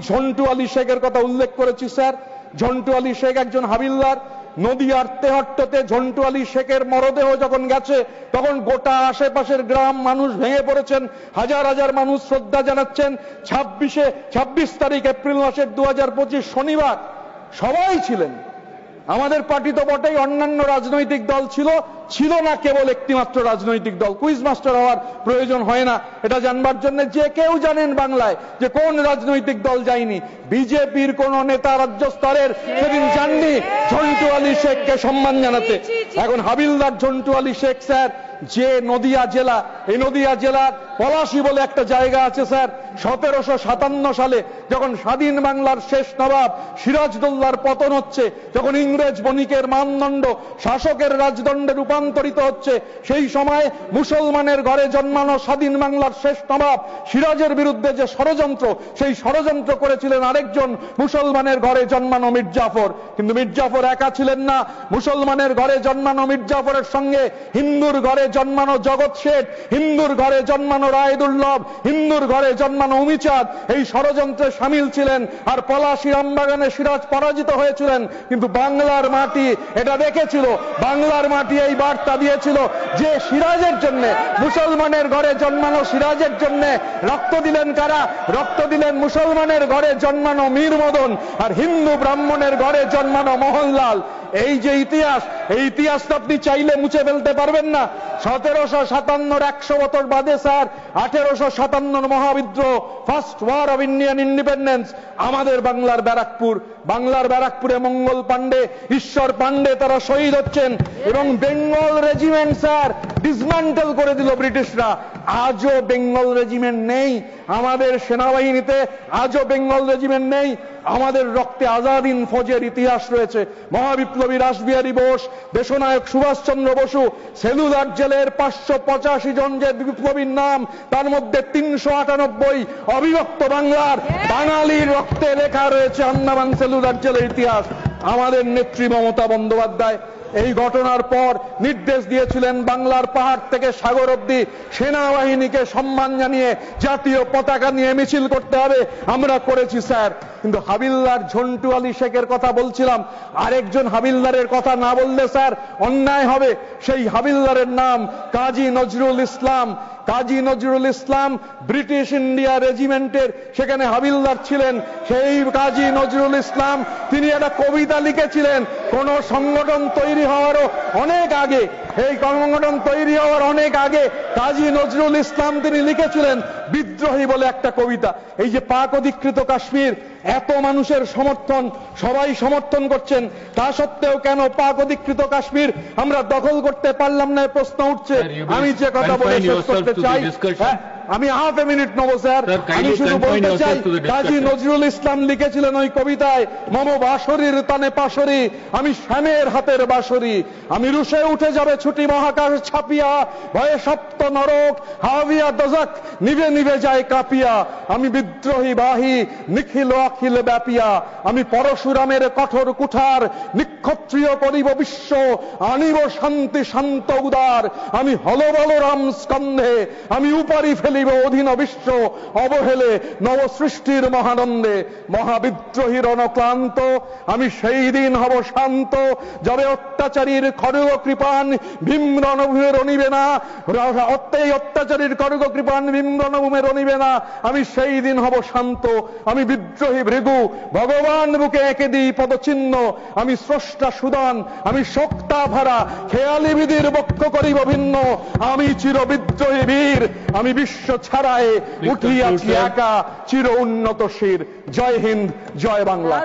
ঝন্টু আলী শেখের কথা উল্লেখ করেছি স্যার। ঝন্টু আলী শেখ একজন হাবিলদার। নদিয়ার তেহট্টতে ঝন্টু আলী শেখের মরদেহ যখন গেছে তখন গোটা আশেপাশের গ্রাম মানুষ ভেঙে পড়েছেন, হাজার হাজার মানুষ শ্রদ্ধা জানাচ্ছেন। 26 তারিখ এপ্রিল মাসের 2025 শনিবার সবাই ছিলেন। আমাদের পার্টি তো বটেই, অন্যান্য রাজনৈতিক দল ছিল না কেবল একটিমাত্র রাজনৈতিক দল। কুইজ মাস্টার হওয়ার প্রয়োজন হয় না এটা জানবার জন্য। যে কেউ জানেন বাংলায় যে কোন রাজনৈতিক দল যায়নি। বিজেপির কোন নেতা রাজ্য স্তরের সেদিন যাননি ঝন্টু আলী শেখকে সম্মান জানাতে। এখন হাবিলদার ঝন্টু আলী শেখ স্যার যে নদিয়া জেলা, এই নদিয়া জেলার পলাশী বলে একটা জায়গা আছে স্যার। 1757 সালে যখন স্বাধীন বাংলার শেষ নবাব সিরাজদৌল্লার পতন হচ্ছে, যখন ইংরেজ বণিকের মানদণ্ড শাসকের রাজদণ্ডে রূপান্তরিত হচ্ছে, সেই সময় মুসলমানের ঘরে জন্মানো স্বাধীন বাংলার শেষ নবাব সিরাজের বিরুদ্ধে যে ষড়যন্ত্র, সেই ষড়যন্ত্র করেছিলেন আরেকজন মুসলমানের ঘরে জন্মানো মির্জাফর। কিন্তু মির্জাফর একা ছিলেন না। মুসলমানের ঘরে জন্মানো মির্জাফরের সঙ্গে হিন্দুর ঘরে জন্মানো জগৎ শেঠ, হিন্দুর ঘরে জন্মানো রায়দুল্লভ, হিন্দুর ঘরে জন্মানো উমিচাঁদ এই ষড়যন্ত্রে সামিল ছিলেন। আর পলাশী আমবাগানে সিরাজ পরাজিত হয়েছিলেন। কিন্তু বাংলার মাটি এটা দেখেছিল, বাংলার মাটি এই বার্তা দিয়েছিল যে সিরাজের জন্য, মুসলমানের ঘরে জন্মানো সিরাজের জন্য রক্ত দিলেন কারা? রক্ত দিলেন মুসলমানের ঘরে জন্মানো মীর মদন আর হিন্দু ব্রাহ্মণের ঘরে জন্মানো মোহনলাল। এই যে ইতিহাস, এই ইতিহাসটা আপনি চাইলে মুছে ফেলতে পারবেন না। 1757 100 বছর বাদে স্যার 1857 মহাবিদ্রোহ, first war of Indian independence, আমাদের বাংলার ব্যারাকপুরে মঙ্গল পাণ্ডে, ঈশ্বর পাণ্ডে তারা শহীদ হচ্ছেন। এবং বেঙ্গল রেজিমেন্ট স্যার ডিসম্যান্টেল করে দিল ব্রিটিশরা। আজও বেঙ্গল রেজিমেন্ট নেই আমাদের সেনাবাহিনীতে, আজও বেঙ্গল রেজিমেন্ট নেই। আমাদের রক্তে আজাদ হিন্দ ফৌজের ইতিহাস রয়েছে। মহাবিপ্লবী রাসবিহারী বোস, দেশনায়ক সুভাষচন্দ্র বসু, সেলুলার জেলের 585 জন যে বিপ্লবীর নাম, তার মধ্যে 398 অবিভক্ত বাংলার বাঙালির রক্তে লেখা রয়েছে আন্দামান সেলুলার জেলের ইতিহাস। আমাদের নেত্রী মমতা বন্দ্যোপাধ্যায় এই ঘটনার পর নির্দেশ দিয়েছিলেন বাংলার পাহাড় থেকে সাগর অবধি সেনাবাহিনীকে সম্মান জানিয়ে জাতীয় পতাকা নিয়ে মিছিল করতে হবে। আমরা করেছি স্যার। কিন্তু হাবিলদার ঝন্টু আলী শেখের কথা বলছিলাম, আরেকজন হাবিলদারের কথা না বললে স্যার অন্যায় হবে। সেই হাবিলদারের নাম কাজী নজরুল ইসলাম। কাজী নজরুল ইসলাম ব্রিটিশ ইন্ডিয়া রেজিমেন্টের সেখানে হাবিলদার ছিলেন। সেই কাজী নজরুল ইসলাম তিনি একটা কবিতা লিখেছিলেন কোন সংগঠন তৈরি হওয়ারও অনেক আগে, এই সংগঠন তৈরি হওয়ার অনেক আগে কাজী নজরুল ইসলাম তিনি লিখেছিলেন বিদ্রোহী বলে একটা কবিতা। এই যে পাক অধিকৃত কাশ্মীর, এত মানুষের সমর্থন, সবাই সমর্থন করছেন, তা সত্ত্বেও কেন পাক অধিকৃত কাশ্মীর আমরা দখল করতে পারলাম না প্রশ্ন উঠছে। আমি যে কথা বলে শেষ করতে চাই, আমি হাফ এ মিনিট নেবো স্যার। আমি শুধু বলতে চাই কাজী নজরুল ইসলাম লিখেছিলেন ওই কবিতায়, মম বাঁশরীর তানে পাশরি, আমি শ্যামের হাতের বাঁশরি, আমি রুশে উঠে যাবে ছুটি মহাকাশ ছাপিয়া, ভয়ে সপ্ত নরক হাবিয়া দজক নিভে নিভে যায় কাঁপিয়া, আমি বিদ্রোহী বাহী নিখিল অখিল ব্যাপিয়া, আমি পরশুরামের কঠোর কুঠার নিক্ষত্রিয় করিব বিশ্ব, আনিব শান্তি শান্ত উদার, আমি হল বলরাম স্কন্ধে, আমি উপারি ফেলিব অধীন বিশ্ব, অবহেলে নবসৃষ্টির মহানন্দে, মহাবিদ্রোহীর অনক্লান্ত আমি সেই দিন হব শান্ত, যবে অত্যাচারীর খড়গ কৃপান ভীম রণভূমে রণিবে না, অত্যাচারীর খড়গ কৃপান ভীম রণভূমে রণিবে না, আমি সেই দিন হব শান্ত, আমি বিদ্রোহী ভৃগু ভগবান বুকে এঁকে দিই পদচিহ্ন, আমি স্রষ্টা সুদান, আমি শক্তা ভাড়া খেয়ালি বিধির বক্ষ করিব ভিন্ন, আমি চির বিদ্রোহী বীর, আমি বিশ্ব ছাড়ায় উঠিয়াছি একা চির উন্নত শির। জয় হিন্দ, জয় বাংলা।